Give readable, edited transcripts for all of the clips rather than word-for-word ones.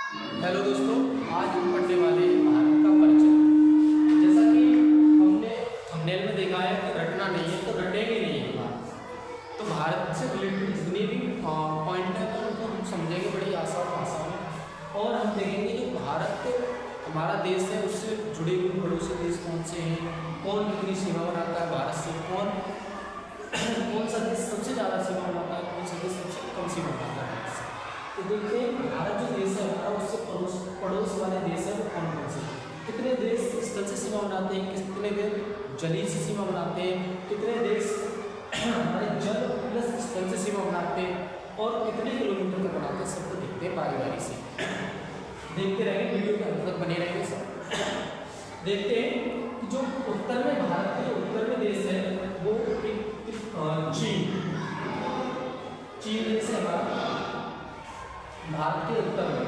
Hello दोस्तों, आज हम पढ़ने वाले हैं भारत का परिचय। जैसा कि हमने थंबनेल में देखा है कि रटना नहीं है तो रटेंगे नहीं है भारत। तो भारत से रिलेटेड जितने भी पॉइंट है तो उनको हम समझेंगे बड़ी आसान भाषा में, और हम देखेंगे जो भारत हमारा देश है उससे जुड़े हुए पड़ोसी देश कौन से हैं, कौन कितनी सीमा बनाता है भारत से, कौन सा देश सबसे ज़्यादा सीमा बनाता है, कौन सा देश सबसे कम सीमा बनाता है भारत से। तो देखते हैं भारत जो देश है हमारा उससे पड़ोस वाले देश है वो कौन कौन से, कितने देश स्थल से सीमा बनाते हैं, कितने देश जलीय से सीमा बनाते हैं, कितने देश हमारे जल प्लस स्थल से सीमा बनाते हैं, और कितने किलोमीटर तक बनाते हैं, सबको देखते हैं बारी बारी से। देखते रहेंगे, वीडियो के अंत तक बने रहेंगे सब। देखते हैं कि जो उत्तर में भारत के जो उत्तर में देश है वो चीन देश है हमारा भारत के उत्तर में।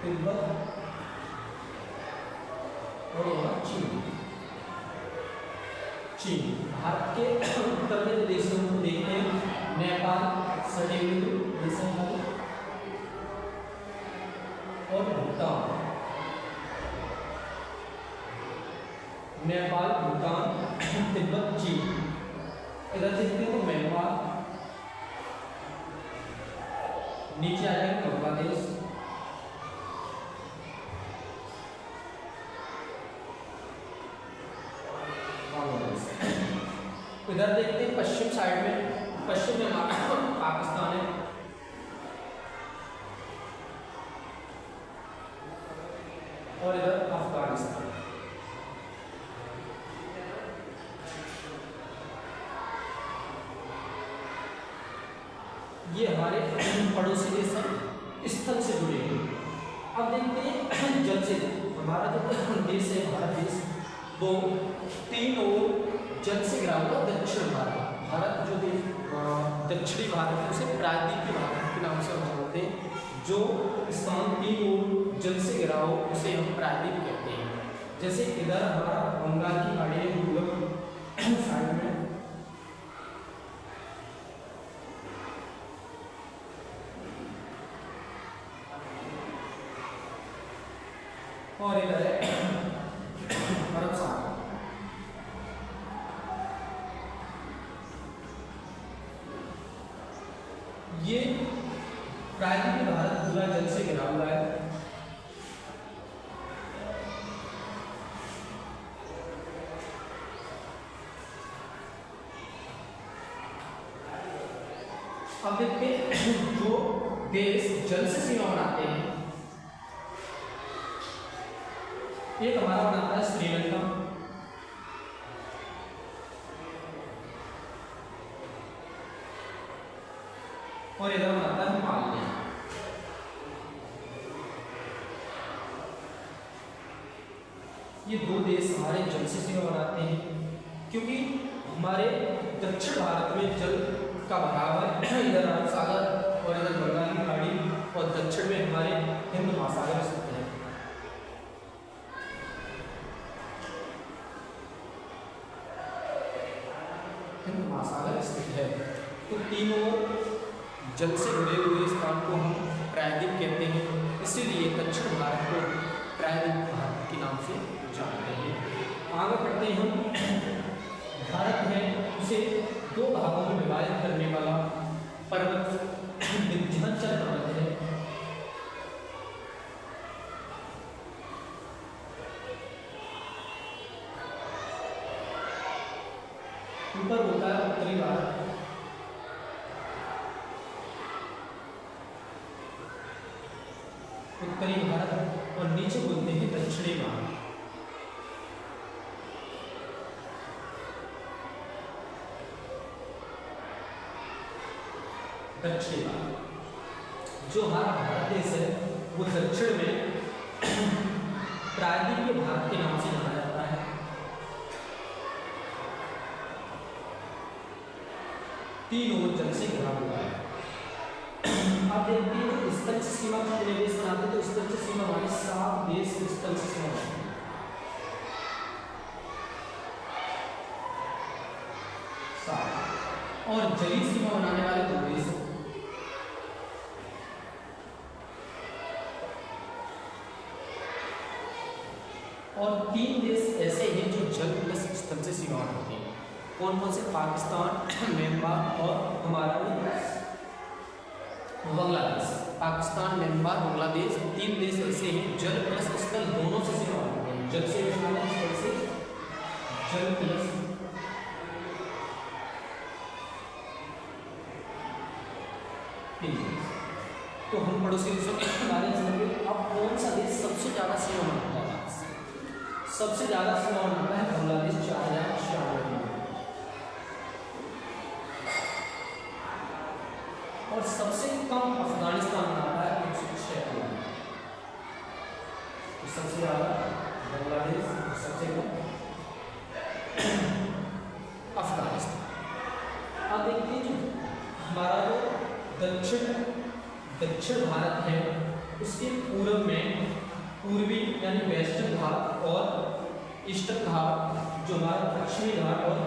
तिब्बत और चीन भारत के उत्तर में देशों को देखते हैं। नेपाल सटे हुए देश और भूटान, नेपाल, भूटान, तिब्बत, चीन। इधर देखते हैं तो म्यांमार, नीचे आ जाएगा बांग्लादेश, इधर देखते हैं पश्चिम साइड में, पश्चिम में पाकिस्तान है, और इधर अफगानिस्तान। ये हमारे पड़ोसी देश हैं स्थल से जुड़े हुए। अब देखते हैं जल से। हमारा जो देश है भारत देश वो तीन ओर जल से घिरा हुआ दक्षिण भारत। भारत जो देश दक्षिणी भारत है उसे प्रायद्वीपीय भारत के नाम से हम जानते हैं। जो स्थान तीन ओर जल से घिरा हो उसे हम प्रायद्वीप कहते हैं। जैसे इधर हमारा बंगाल की खाड़ी है पूर्व साइड में, और इधर है अरब सागर। ये प्रायद्वीपीय भारत पूरा जल से घिरा हुआ है। अब देखते हैं जो देश जल से सीमा बनाते हैं, एक हमारा बनाता है श्रीलंका, और इधर बनाता है मालदीव। ये दो देश हमारे जल से सीमा बनाते हैं क्योंकि हमारे दक्षिण भारत में जल का बहाव है। इधर अरब सागर और इधर बंगाल की खाड़ी, और दक्षिण में हमारे हिंद महासागर स्थित है। महासागर स्थित है, तो तीनों जल से जुड़े हुए स्थान को हम प्रायद्वीप कहते हैं। इसीलिए दक्षिण भारत को प्रायद्वीप भारत के नाम से जानते हैं। आगे बढ़ते हैं हम। भारत में उसे दो भागों में विभाजित करने वाला पर्वत विंध्याचल पर्वत है। ऊपर होता है उत्तरी भारत, उत्तरी भारत, और नीचे बोलते हैं दक्षिणी भारत। दक्षिणी भारत जो हमारा भारत देश है वो दक्षिण में प्रायद्वीपीय भारत के नाम से जाना जाता है। तीन ओर जल से घिरा हुआ है। आप देखते हैं स्थल से सीमा कितने देश बनाते हैं, तो स्थल से सीमा हमारे 7 देश स्थल से सीमा बनाते हैं। 7 और जलीय सीमा बनाने वाले 2 देश हैं। और 3 देश ऐसे हैं जो जल प्लस स्थल से सीमांत होते हैं। कौन कौन से? पाकिस्तान, म्यांमार और हमारा बांग्लादेश। पाकिस्तान, म्यांमार, बांग्लादेश 3 देश ऐसे हैं जल प्लस स्थल दोनों से सीमांत होते हैं। जल से स्थल से जल प्लस तो हम पड़ोसी देशों के बारे में समझेंगे। अब कौन सा देश सबसे ज्यादा सीमा मानता है? सबसे ज्यादा सीमा मानता है बांग्लादेश 4096 और सबसे कम अफगानिस्तान आता है 106। सबसे ज्यादा बांग्लादेश, सबसे कम अफगानिस्तान। अब देखते हैं जो हमारा जो दक्षिण भारत है उसके पूर्व में पूर्वी यानी वेस्टर्न घाट और ईस्टर्न घाट, जो हमारा पश्चिमी घाट और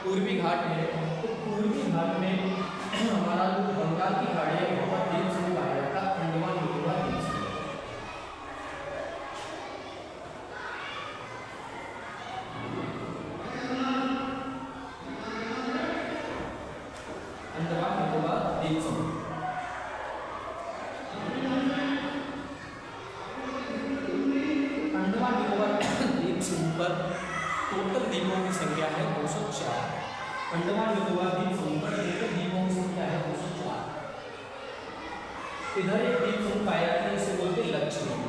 पूर्वी घाट है। तो पूर्वी घाट में हमारा जो बंगाल की खाड़ी है वहाँ पर द्वीप समूह पाया जाता है, अंडमान निकोबार द्वीप समूह। अंडमान निकोबार द्वीप समूह। अंडमान निकोबार द्वीप समूह पर टोटल द्वीपों की संख्या है 204। अंडमान निकोबार द्वीप समूह पर टोटल द्वीपों की संख्या है 204। इधर एक द्वीप समूह पाया जाता है, इसे बोलते हैं लक्षद्वीप।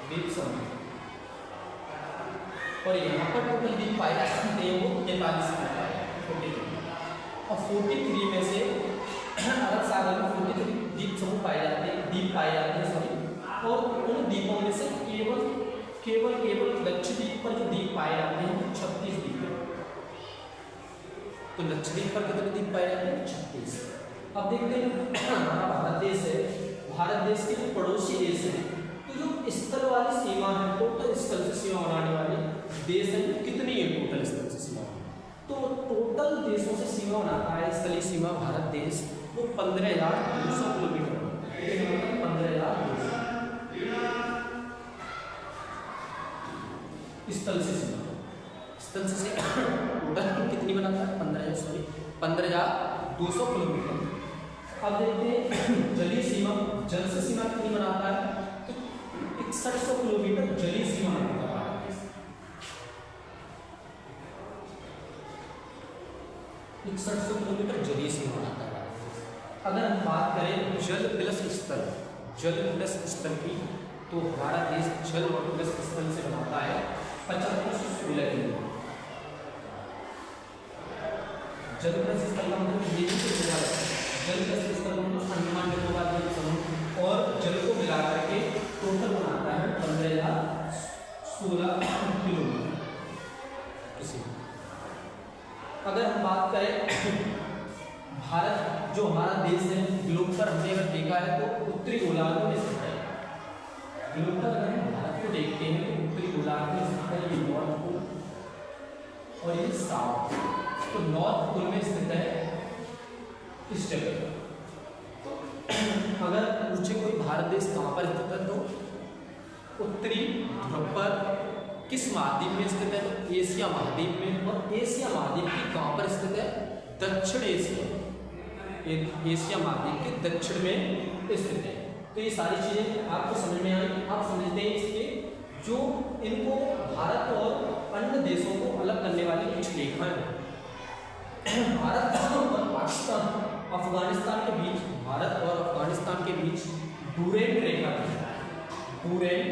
द्वीप समूह और यहाँ पर टोटल द्वीप पाए जाते हैं वो 43 और 43 में से अरब सागर में 43 द्वीप समूह पाए जाते हैं, द्वीप पाए जाते हैं सभी। और उन द्वीपों में से केवल लक्षद्वीप पर जो द्वीप पाए जाते हैं वो 36 द्वीप है। तो लक्षद्वीप पर कितने द्वीप पाए जाते हैं? 36। अब देखते हैं हमारा भारत देश है, भारत देश के जो पड़ोसी देश है, तो जो स्थल वाली सीमा है, टोटल स्थल से सीमा बनाने वाले देश है, कितनी है टोटल स्थल से सीमा? तो टोटल देशों से सीमा बनाता है स्थलीय सीमा भारत देश वो 15,200 किलोमीटर। 15,200 स्थल से सीमा, स्थल से टोटल कितनी बनाता है? 15,200 किलोमीटर। अब देखते हैं जलीय सीमा, जल से सीमा कितनी बनाता है? तो 6100 किलोमीटर जलीय सीमा बनाता है। 6100 किलोमीटर जलीय सीमा बनाता है। अगर हम बात करें जल प्लस स्थल, जल प्लस स्थल की, तो हमारा देश जल और प्लस स्थल से बनाता है 7516 किलोमीटर। जल प्लस स्थल का मतलब ये जल प्लस स्थल अंडमान निकोबार द्वीप समूह और जल को मिलाकर के टोटल बनाता है 15,016 किलोमीटर। अगर हम बात करें भारत जो हमारा देश है, ग्लोब पर हमने अगर देखा है तो उत्तरी गोलार्ध में स्थित है। ग्लोब पर अगर हम भारत को देखते हैं तो उत्तरी गोलार्ध में स्थित है, ये नॉर्थ पोल और ये साउथ। तो नॉर्थ पोल में स्थित है इस जगह। तो अगर पूछे कोई भारत देश कहाँ पर स्थित है तो उत्तरी ध्रुव पर किस महाद्वीप में स्थित है? तो एशिया महाद्वीप में। और एशिया महाद्वीप की कहाँ पर स्थित है? दक्षिण एशिया, एशिया महाद्वीप के दक्षिण में स्थित है। तो ये सारी चीजें आपको समझ में आई। आप समझते हैं इसके जो इनको भारत और अन्य देशों को अलग करने वाली कुछ रेखा है। भारत और पाकिस्तान, अफगानिस्तान के बीच, भारत और अफगानिस्तान के बीच डूरेंट रेखा है। डूरेंट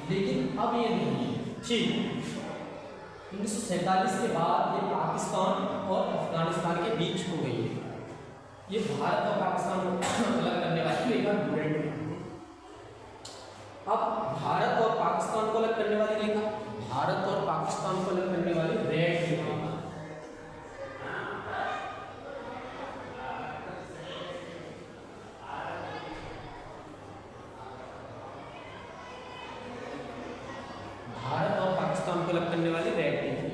लेकिन अब ये नहीं है, ठीक। 1947 के बाद ये पाकिस्तान और अफगानिस्तान के बीच हो गई है। ये भारत और पाकिस्तान को अलग करने वाली रेखा डूरेंट रेखा। अब भारत और पाकिस्तान को अलग करने वाली रेखा, भारत और पाकिस्तान को अलग करने वाली रेड रेखा। भारत और पाकिस्तान को अलग करने वाली रेड रेखा।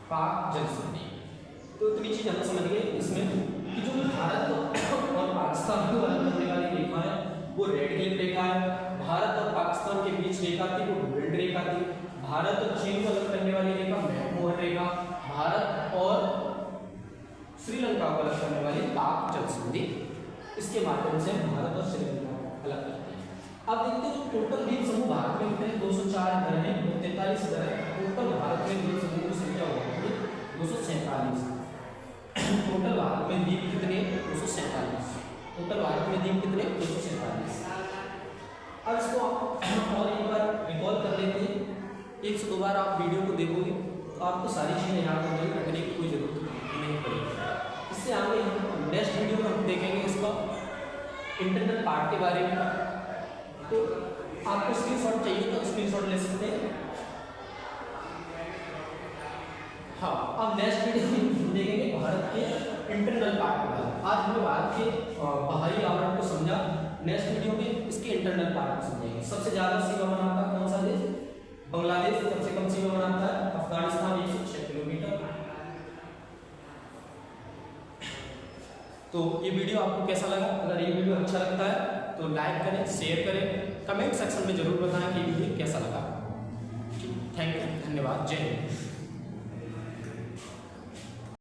पाक जल संधि। तो इतनी चीज हम समझ गए इसमें कि जो भारत और पाकिस्तान को अलग करने वाली रेखा है वो रेड क्लिफ रेखा है। भारत और पाकिस्तान के बीच रेखा थी वो डुरंड रेखा थी। भारत और चीन को अलग करने वाली रेखा मैकमोहन रेखा। भारत और श्रीलंका को अलग करने वाली पाक जल संधि। इसके माध्यम से भारत और श्रीलंका को अलग करते हैं। अब देखते हैं टोटल द्वीप समूह भारत में कितने 204 इधर है 43 इधर है। टोटल भारत में द्वीप समूह की संख्या होगी 247। टोटल भारत में द्वीप कितने 247। टोटल भारत में द्वीप कितने 247। अब इसको और एक बार रिकॉल कर लेते हैं। एक से दो बार आप वीडियो को देखोगे तो आपको सारी चीजें याद हो जाएगी, रटने की कोई जरूरत नहीं पड़ेगी। इससे आगे हम नेक्स्ट वीडियो में हम देखेंगे इसका इंटरनल पार्ट के बारे में। तो आपको स्क्रीनशॉट चाहिए तो स्क्रीनशॉट ले सकते हैं। हाँ, अब नेक्स्ट वीडियो में देखेंगे भारत के इंटरनल पार्ट के बारे में। आज हमने भारत के बाहरी आवरण को समझा। नेक्स्ट वीडियो में इसके इंटरनल पार्ट को समझेंगे। सबसे ज्यादा सीमा बनाता है कौन सा देश? बांग्लादेश। सबसे कम सीमा बनाता है अफगानिस्तान 106 किलोमीटर। तो ये वीडियो आपको कैसा लगा? अगर ये वीडियो अच्छा लगता है तो लाइक करें, शेयर करें, कमेंट सेक्शन में जरूर बताएं कि ये वीडियो कैसा लगा। थैंक यू, धन्यवाद, जय हिंद।